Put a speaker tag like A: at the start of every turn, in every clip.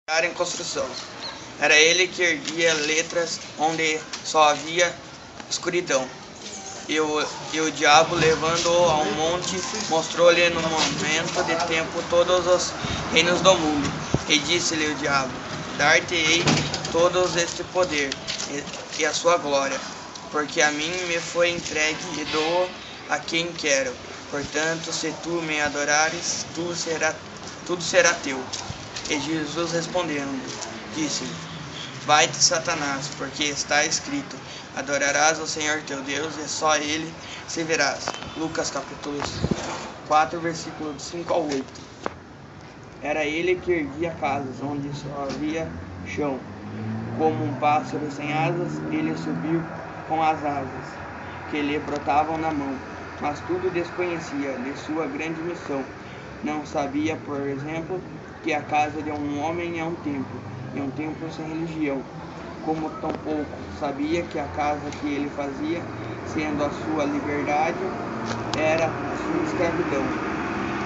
A: Em construção. Era ele que erguia letras onde só havia escuridão. E o diabo, levando-o a um monte, mostrou-lhe no momento de tempo todos os reinos do mundo. E disse-lhe o diabo: Dar-te-ei todos este poder e a sua glória, porque a mim me foi entregue e dou a quem quero. Portanto, se tu me adorares, tudo será teu. E Jesus respondendo, disse-lhe: Vai-te, Satanás, porque está escrito: Adorarás ao Senhor teu Deus e só a Ele servirás. Lucas capítulo 4, versículos 5 ao 8. Era ele que erguia casas onde só havia chão. Como um pássaro sem asas, ele subiu com as asas que lhe brotavam na mão, mas tudo desconhecia de sua grande missão. Não sabia, por exemplo, que a casa de um homem é um templo, e um templo sem religião, como tampouco sabia que a casa que ele fazia, sendo a sua liberdade, era a sua escravidão.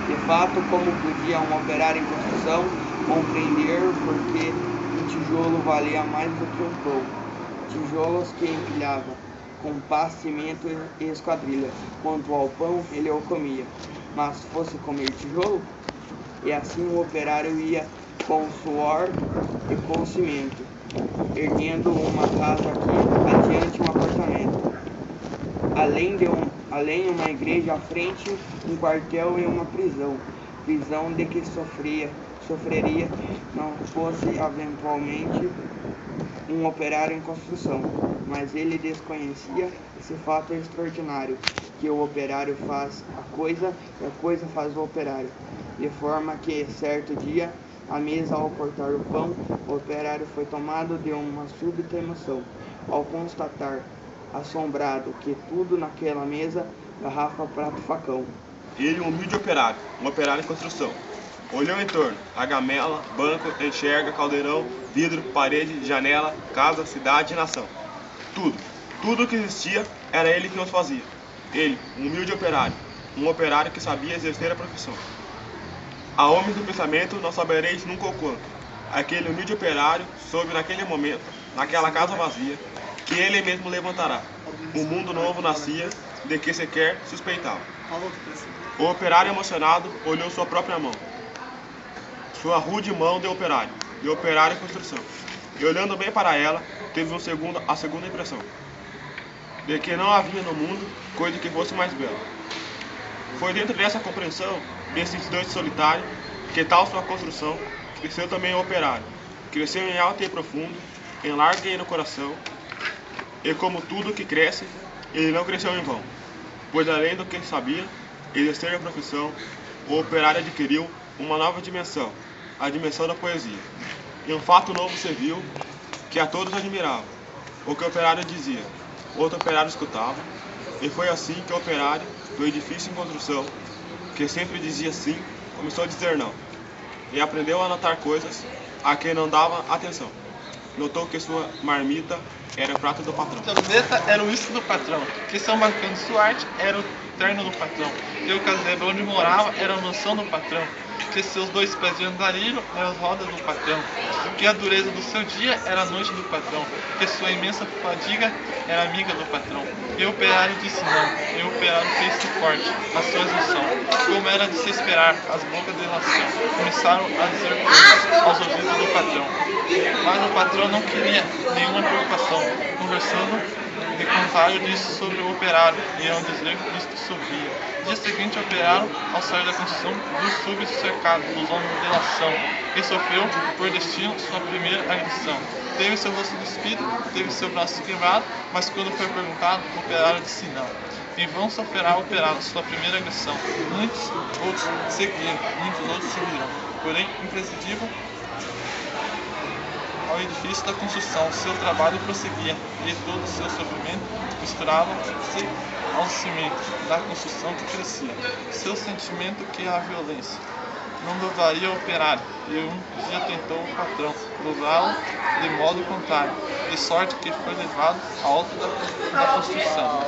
A: De fato, como podia um operário em construção compreender porque um tijolo valia mais do que um pão? Tijolos que empilhava com pá, cimento e esquadrilha. Quanto ao pão, ele o comia, mas fosse comer tijolo? E assim o operário ia com suor e com cimento, erguendo uma casa aqui, adiante um apartamento, além uma igreja à frente, um quartel e uma prisão de que sofreria não fosse eventualmente um operário em construção. Mas ele desconhecia esse fato extraordinário, que o operário faz a coisa e a coisa faz o operário. De forma que, certo dia, à mesa, ao cortar o pão, o operário foi tomado de uma súbita emoção, ao constatar, assombrado, que tudo naquela mesa, garrafa, prato, facão.
B: Ele, um humilde operário, um operário em construção, olhou em torno, a gamela, banco, enxerga, caldeirão, vidro, parede, janela, casa, cidade e nação. Tudo o que existia, era ele que os fazia. Ele, um humilde operário, um operário que sabia exercer a profissão. A homens do pensamento não sabereis nunca o quanto. Aquele humilde operário soube naquele momento, naquela casa vazia, que ele mesmo levantará. Um mundo novo nascia, de que sequer suspeitava. O operário emocionado olhou sua própria mão, sua rude mão de operário em construção, e olhando bem para ela, teve a segunda impressão, de que não havia no mundo coisa que fosse mais bela. Foi dentro dessa compreensão, desses dois solitários, que tal sua construção, cresceu também o operário, cresceu em alto e profundo, em largo e no coração, e como tudo que cresce, ele não cresceu em vão, pois além do que sabia exercer a profissão, o operário adquiriu uma nova dimensão, a dimensão da poesia. E um fato novo se viu, que a todos admirava. O que o operário dizia, outro operário escutava, e foi assim que o operário do edifício em construção, que sempre dizia sim, começou a dizer não, e aprendeu a notar coisas a que não dava atenção. Notou que sua marmita era o prato do patrão.
C: Sua camiseta era o uísque do patrão, que seu bacana de sua arte era o terno do patrão, que o casebre onde morava era a mansão do patrão, que seus dois pés de andarilho eram as rodas do patrão, que a dureza do seu dia era a noite do patrão, que sua imensa fadiga era amiga do patrão. E o operário disse não, e o operário fez-se forte, a sua exaustão. Como era de se esperar, as bocas de nação começaram a dizer coisas aos ouvidos do patrão. Mas o patrão não queria nenhuma preocupação, conversando de contrário disse sobre o operário, e ao dizer que isto sofria. Dia seguinte, o operário, ao sair da construção, viu subcercado dos homens de delação, e sofreu, por destino, sua primeira agressão. Teve seu rosto despido, teve seu braço quebrado, mas quando foi perguntado, o operário disse não. Em vão sofrerá o operário sua primeira agressão. Muitos outros seguiram, muitos outros seguirão. Porém, imprescindível ao edifício da construção, seu trabalho prosseguia, e todo o seu sofrimento misturava-se ao cimento da construção que crescia. Seu sentimento que é a violência não dobraria o operário, e um dia tentou o patrão dobrá-lo de modo contrário, de sorte que foi levado ao alto da construção.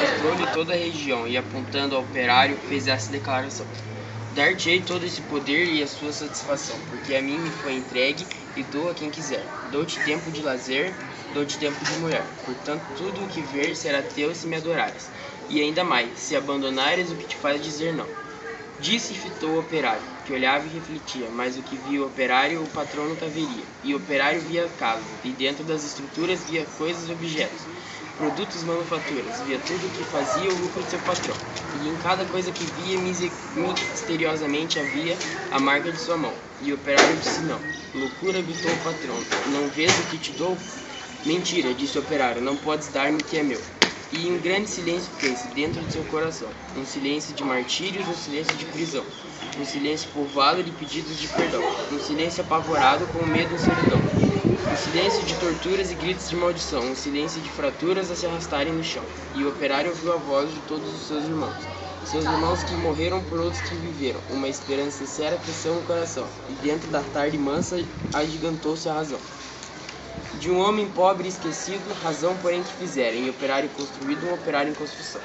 D: Mostrou-lhe toda a região e, apontando ao operário, fez essa declaração: Dar-te-ei todo esse poder e a sua satisfação, porque a mim me foi entregue e dou a quem quiser. Dou-te tempo de lazer, dou-te tempo de mulher. Portanto, tudo o que ver será teu se me adorares. E ainda mais, se abandonares o que te faz dizer não. Disse e fitou o operário, que olhava e refletia, mas o que via o operário o patrão nunca veria. E o operário via casa, e dentro das estruturas via coisas e objetos, produtos e manufaturas, via tudo o que fazia o lucro de seu patrão. E em cada coisa que via, misteriosamente havia a marca de sua mão. E o operário disse não. Loucura, gritou o patrão. Não vês o que te dou? Mentira, disse o operário, não podes dar-me o que é meu. E um grande silêncio fez-se dentro de seu coração. Um silêncio de martírios, um silêncio de prisão. Um silêncio povoado de pedidos de perdão. Um silêncio apavorado com medo e solidão. Um silêncio de torturas e gritos de maldição. Um silêncio de fraturas a se arrastarem no chão. E o operário ouviu a voz de todos os seus irmãos. Seus irmãos que morreram por outros que viveram. Uma esperança sincera cresceu no coração. E dentro da tarde mansa agigantou-se a razão. De um homem pobre e esquecido, razão porém que fizerem, e operário construído, um operário em construção.